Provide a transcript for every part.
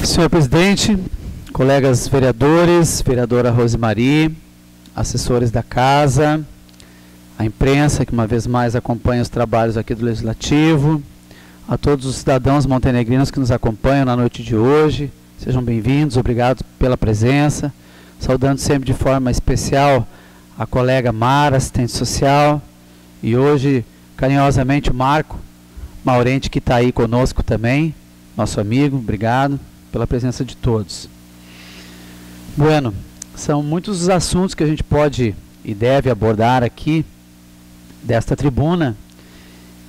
Senhor presidente, colegas vereadores, vereadora Rosemary, assessores da casa, a imprensa que uma vez mais acompanha os trabalhos aqui do Legislativo, a todos os cidadãos montenegrinos que nos acompanham na noite de hoje, sejam bem-vindos, obrigado pela presença, saudando sempre de forma especial a colega Mara, assistente social, e hoje carinhosamente o Marco Maurente, que está aí conosco também, nosso amigo, obrigado pela presença de todos. Bueno, são muitos os assuntos que a gente pode e deve abordar aqui desta tribuna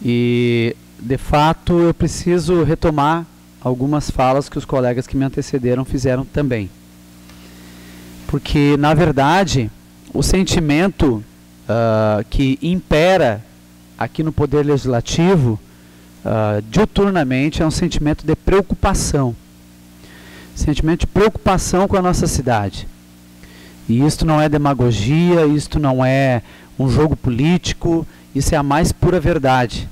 e, de fato, eu preciso retomar algumas falas que os colegas que me antecederam fizeram também. Porque, na verdade, o sentimento que impera aqui no Poder Legislativo diuturnamente é um sentimento de preocupação. Sentimento de preocupação com a nossa cidade. E isto não é demagogia, isto não é um jogo político, isso é a mais pura verdade.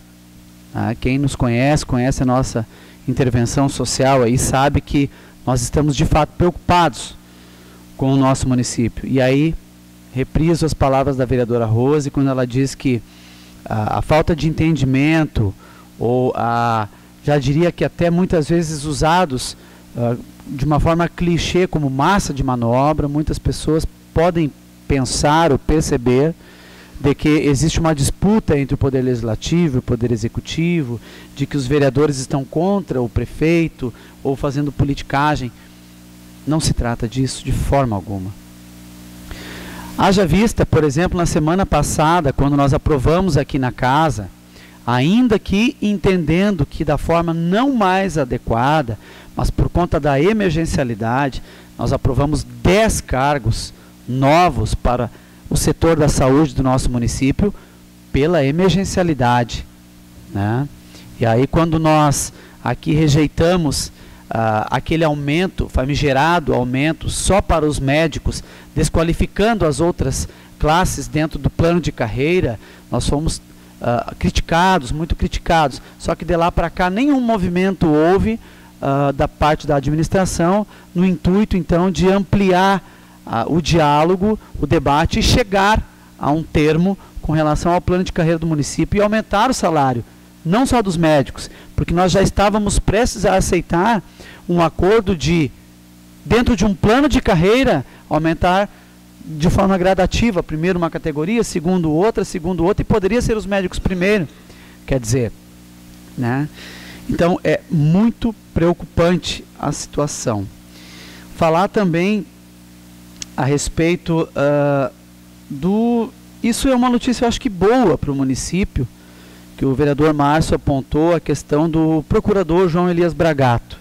Quem nos conhece, conhece a nossa intervenção social aí, sabe que nós estamos de fato preocupados com o nosso município. E aí, repriso as palavras da vereadora Rose, quando ela diz que a falta de entendimento, ou já diria que até muitas vezes usados de uma forma clichê como massa de manobra, muitas pessoas podem pensar ou perceber de que existe uma disputa entre o Poder Legislativo e o Poder Executivo, de que os vereadores estão contra o prefeito ou fazendo politicagem. Não se trata disso de forma alguma. Haja vista, por exemplo, na semana passada, quando nós aprovamos aqui na casa, ainda que entendendo que da forma não mais adequada, mas por conta da emergencialidade, nós aprovamos 10 cargos novos para o setor da saúde do nosso município pela emergencialidade, né? E aí quando nós aqui rejeitamos aquele aumento, famigerado aumento só para os médicos, desqualificando as outras classes dentro do plano de carreira, nós fomos criticados, muito criticados. Só que de lá para cá nenhum movimento houve da parte da administração no intuito então de ampliar o diálogo, o debate e chegar a um termo com relação ao plano de carreira do município e aumentar o salário, não só dos médicos, porque nós já estávamos prestes a aceitar um acordo de, dentro de um plano de carreira, aumentar de forma gradativa, primeiro uma categoria, segundo outra, e poderia ser os médicos primeiro, quer dizer, né? Então é muito preocupante a situação. Falar também a respeito isso é uma notícia, eu acho que boa para o município, que o vereador Márcio apontou a questão do procurador João Elias Bragato,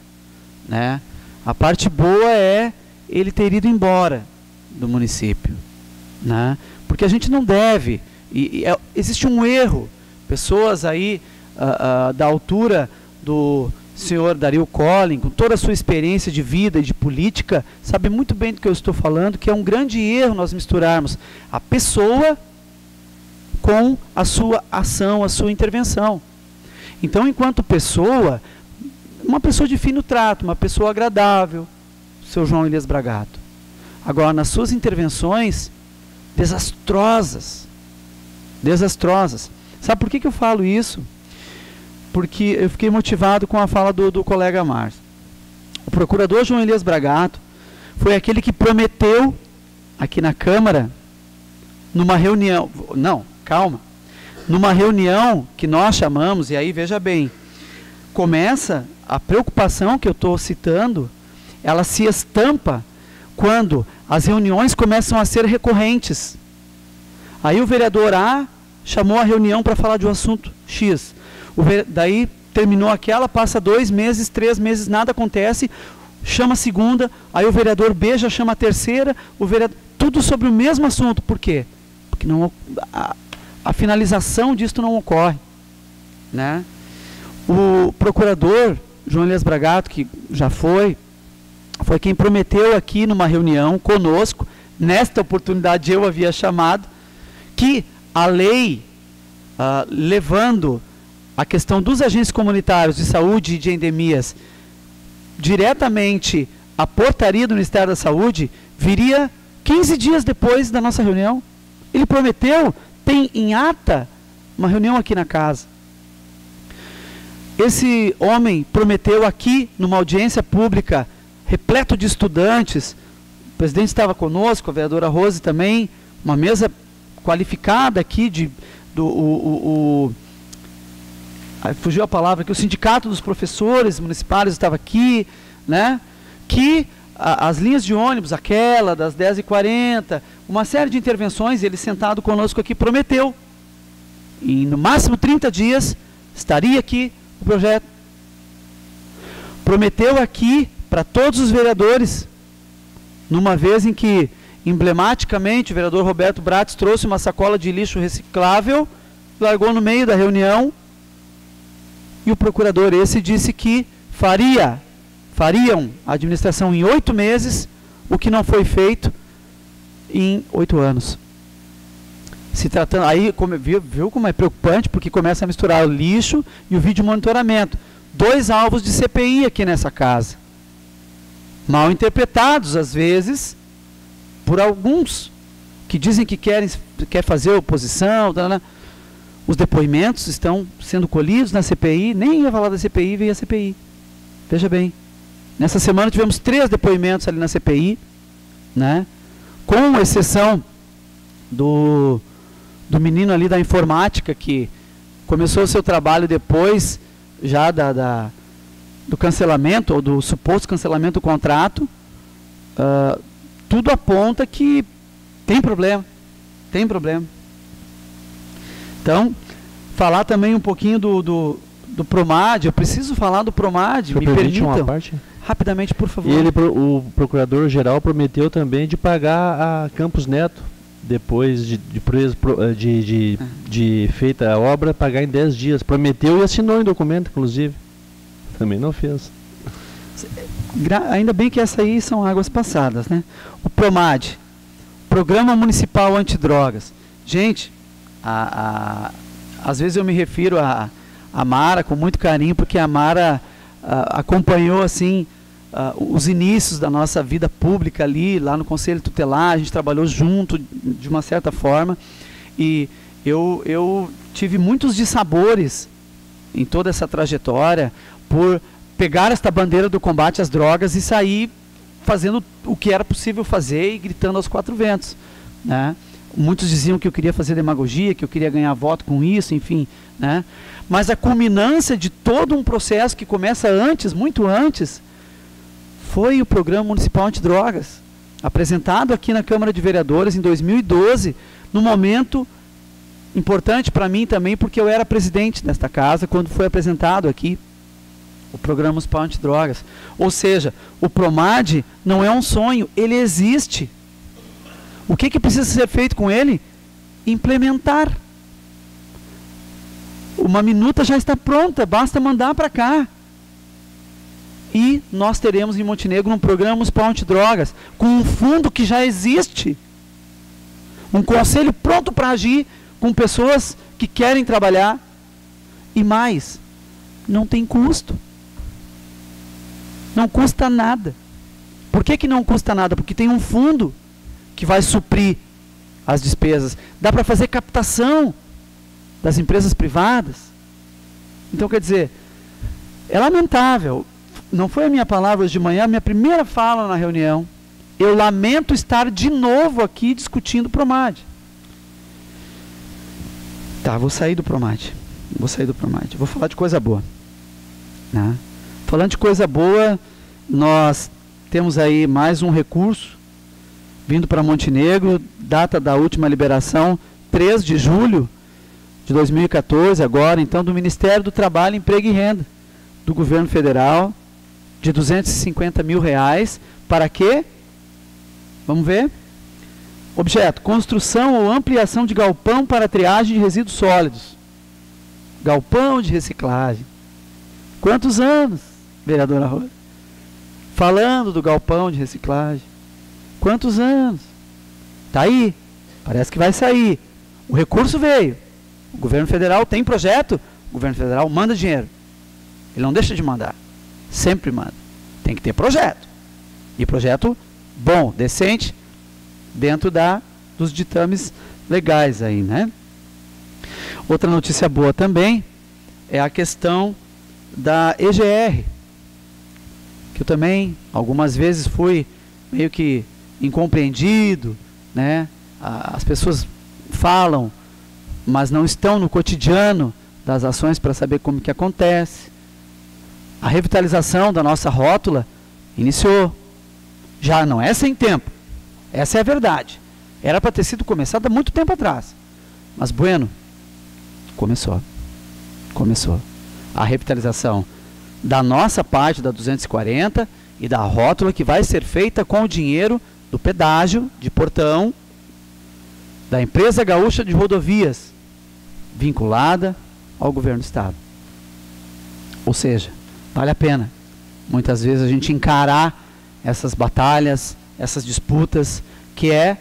né? A parte boa é ele ter ido embora do município, né? Porque a gente não deve, existe um erro, pessoas aí da altura do senhor Dario Collin, com toda a sua experiência de vida e de política, sabe muito bem do que eu estou falando, que é um grande erro nós misturarmos a pessoa com a sua ação, a sua intervenção. Então, enquanto pessoa, uma pessoa de fino trato, uma pessoa agradável, o seu João Elias Bragato. Agora, nas suas intervenções, desastrosas. Desastrosas. Sabe por que eu falo isso? Porque eu fiquei motivado com a fala do colega Márcio. O procurador João Elias Bragato foi aquele que prometeu, aqui na Câmara, numa reunião... Não, calma. Numa reunião que nós chamamos, e aí veja bem, começa a preocupação que eu estou citando, ela se estampa quando as reuniões começam a ser recorrentes. Aí o vereador A chamou a reunião para falar de um assunto X. Daí terminou aquela, passa 2 meses, 3 meses, nada acontece, chama a segunda, aí o vereador B já chama a terceira, tudo sobre o mesmo assunto. Por quê? Porque não, a finalização disso não ocorre, né? O procurador João Elias Bragato, que já foi quem prometeu aqui numa reunião conosco, nesta oportunidade eu havia chamado, que a lei, levando a questão dos agentes comunitários de saúde e de endemias diretamente a portaria do Ministério da Saúde viria 15 dias depois da nossa reunião. Ele prometeu, tem em ata, uma reunião aqui na casa. Esse homem prometeu aqui, numa audiência pública, repleto de estudantes, o presidente estava conosco, a vereadora Rose também, uma mesa qualificada aqui, fugiu a palavra, que o sindicato dos professores municipais estava aqui, né, que as linhas de ônibus, aquela das 10h40, uma série de intervenções, ele sentado conosco aqui prometeu, e no máximo 30 dias, estaria aqui o projeto. Prometeu aqui para todos os vereadores, numa vez em que, emblematicamente, o vereador Roberto Brates trouxe uma sacola de lixo reciclável, largou no meio da reunião, e o procurador esse disse que fariam a administração em 8 meses, o que não foi feito em 8 anos. Se tratando, aí viu como é preocupante, porque começa a misturar o lixo e o vídeo monitoramento. 2 alvos de CPI aqui nessa casa. Mal interpretados, às vezes, por alguns que dizem que quer fazer oposição. Os depoimentos estão sendo colhidos na CPI, nem ia falar da CPI, veio a CPI. Veja bem, nessa semana tivemos 3 depoimentos ali na CPI, né? Com exceção do menino ali da informática, que começou o seu trabalho depois já do cancelamento, ou do suposto cancelamento do contrato. Tudo aponta que tem problema. Então, falar também um pouquinho do Promad. Eu preciso falar do Promad, me permitam. Uma parte? Rapidamente, por favor. E o procurador-geral prometeu também de pagar a Campos Neto, depois de feita a obra, pagar em 10 dias. Prometeu e assinou em documento, inclusive. Também não fez. Ainda bem que essas aí são águas passadas, né? O Promad, Programa Municipal Antidrogas. Gente, às vezes eu me refiro a Mara com muito carinho, porque a Mara acompanhou assim os inícios da nossa vida pública ali, lá no Conselho Tutelar. A gente trabalhou junto de uma certa forma, e eu tive muitos dissabores em toda essa trajetória por pegar esta bandeira do combate às drogas e sair fazendo o que era possível fazer e gritando aos 4 ventos, né? Muitos diziam que eu queria fazer demagogia, que eu queria ganhar voto com isso, enfim, né? Mas a culminância de todo um processo que começa antes, muito antes, foi o Programa Municipal Antidrogas, apresentado aqui na Câmara de Vereadores em 2012, num momento importante para mim também, porque eu era presidente desta casa quando foi apresentado aqui o Programa Municipal Antidrogas. Ou seja, o Promad não é um sonho, ele existe. O que precisa ser feito com ele? Implementar. Uma minuta já está pronta, basta mandar para cá. E nós teremos em Montenegro um Programa Municipal Antidrogas, com um fundo que já existe. Um conselho pronto para agir, com pessoas que querem trabalhar. E mais, não tem custo. Não custa nada. Por que não custa nada? Porque tem um fundo que vai suprir as despesas. Dá para fazer captação das empresas privadas. Então, quer dizer, é lamentável. Não foi a minha palavra hoje de manhã, a minha primeira fala na reunião. Eu lamento estar de novo aqui discutindo o Promad. Tá, vou sair do Promad. Vou falar de coisa boa, né? Falando de coisa boa, nós temos aí mais um recurso vindo para Montenegro, data da última liberação, 3 de julho de 2014, agora, então, do Ministério do Trabalho, Emprego e Renda, do Governo Federal, de R$250 mil. Para quê? Vamos ver. Objeto: construção ou ampliação de galpão para triagem de resíduos sólidos. Galpão de reciclagem. Quantos anos, vereadora Rosa, falando do galpão de reciclagem? Quantos anos? Está aí. Parece que vai sair. O recurso veio. O governo federal tem projeto. O governo federal manda dinheiro. Ele não deixa de mandar. Sempre manda. Tem que ter projeto. E projeto bom, decente, dentro dos ditames legais aí, né? Outra notícia boa também é a questão da EGR, que eu também algumas vezes fui meio que incompreendido, né? As pessoas falam, mas não estão no cotidiano das ações para saber como que acontece. A revitalização da nossa rótula iniciou. Já não é sem tempo. Essa é a verdade. Era para ter sido começada há muito tempo atrás. Mas, bueno, começou. Começou. A revitalização da nossa parte, da 240, e da rótula que vai ser feita com o dinheiro do pedágio de Portão, da empresa gaúcha de rodovias, vinculada ao governo do estado. Ou seja, vale a pena muitas vezes a gente encarar essas batalhas, essas disputas, que é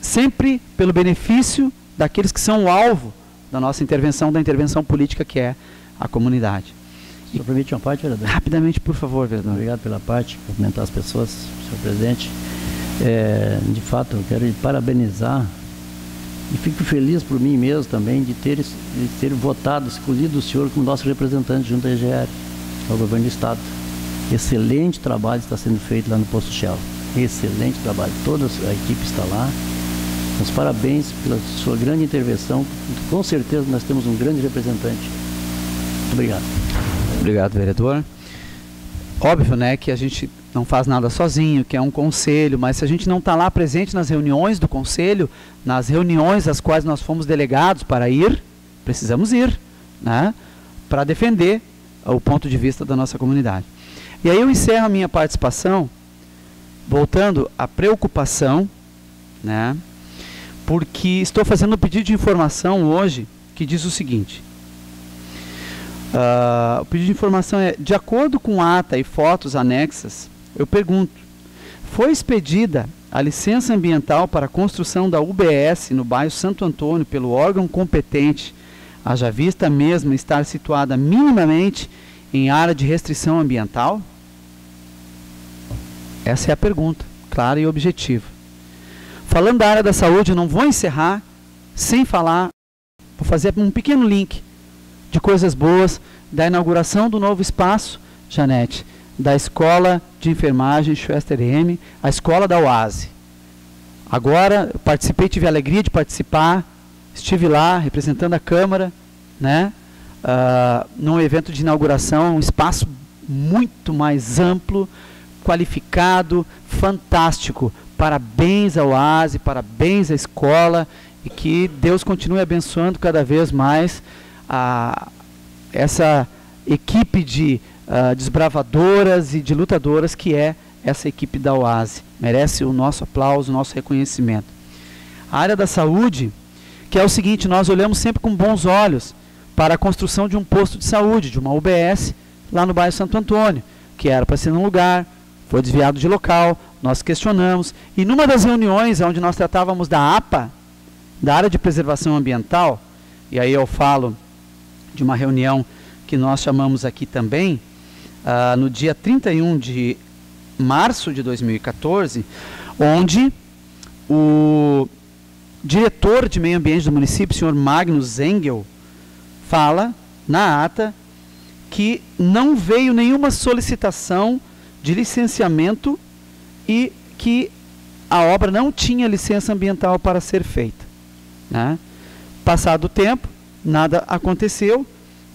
sempre pelo benefício daqueles que são o alvo da nossa intervenção, da intervenção política, que é a comunidade. O senhor permite uma parte, vereador? Rapidamente, por favor, vereador. Obrigado pela parte, cumprimentar as pessoas, senhor presidente. De fato, eu quero parabenizar e fico feliz por mim mesmo também de ter votado, escolhido o senhor como nosso representante junto à EGR, ao governo do estado. Excelente trabalho está sendo feito lá no Posto Shell. Excelente trabalho. Toda a equipe está lá. Os parabéns pela sua grande intervenção. Com certeza nós temos um grande representante. Muito obrigado. Obrigado, vereador. Óbvio, né, que a gente não faz nada sozinho, que é um conselho, mas se a gente não está lá presente nas reuniões do conselho, nas reuniões às quais nós fomos delegados para ir, precisamos ir, né, para defender o ponto de vista da nossa comunidade. E aí eu encerro a minha participação voltando à preocupação, né, porque estou fazendo um pedido de informação hoje que diz o seguinte: o pedido de informação é: de acordo com ata e fotos anexas, eu pergunto, foi expedida a licença ambiental para a construção da UBS no bairro Santo Antônio pelo órgão competente, haja vista mesmo estar situada minimamente em área de restrição ambiental? Essa é a pergunta, clara e objetiva. Falando da área da saúde, eu não vou encerrar sem falar, vou fazer um pequeno link de coisas boas da inauguração do novo espaço, Janete, da Escola de Enfermagem Schwester M, a escola da UASE. Agora, eu participei, tive a alegria de participar, estive lá representando a Câmara, né, num evento de inauguração, um espaço muito mais amplo, qualificado, fantástico. Parabéns ao UASE, parabéns à escola, e que Deus continue abençoando cada vez mais essa equipe de desbravadoras e de lutadoras que é essa equipe da UASE. Merece o nosso aplauso, o nosso reconhecimento. A área da saúde, que é o seguinte: nós olhamos sempre com bons olhos para a construção de um posto de saúde, de uma UBS, lá no bairro Santo Antônio, que era para ser num lugar, foi desviado de local, nós questionamos, e numa das reuniões onde nós tratávamos da APA, da área de preservação ambiental, e aí eu falo de uma reunião que nós chamamos aqui também, no dia 31 de março de 2014, onde o diretor de meio ambiente do município, o senhor Magnus Engel, fala na ata que não veio nenhuma solicitação de licenciamento e que a obra não tinha licença ambiental para ser feita, né? Passado o tempo, nada aconteceu,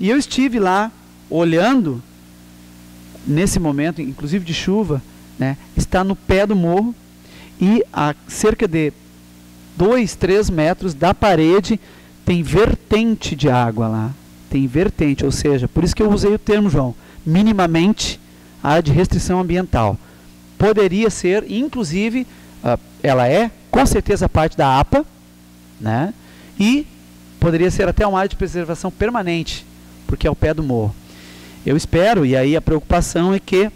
e eu estive lá olhando, nesse momento, inclusive de chuva, né, está no pé do morro, e a cerca de 2, 3 metros da parede tem vertente de água lá, tem vertente, ou seja, por isso que eu usei o termo, João, minimamente área de restrição ambiental. Poderia ser, inclusive, ela é com certeza parte da APA, né, e poderia ser até uma área de preservação permanente, porque é ao pé do morro. Eu espero, e aí a preocupação é que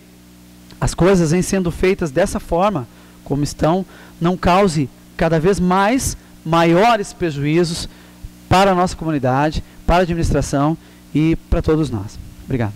as coisas vêm sendo feitas dessa forma, como estão, não cause cada vez maiores prejuízos para a nossa comunidade, para a administração e para todos nós. Obrigado.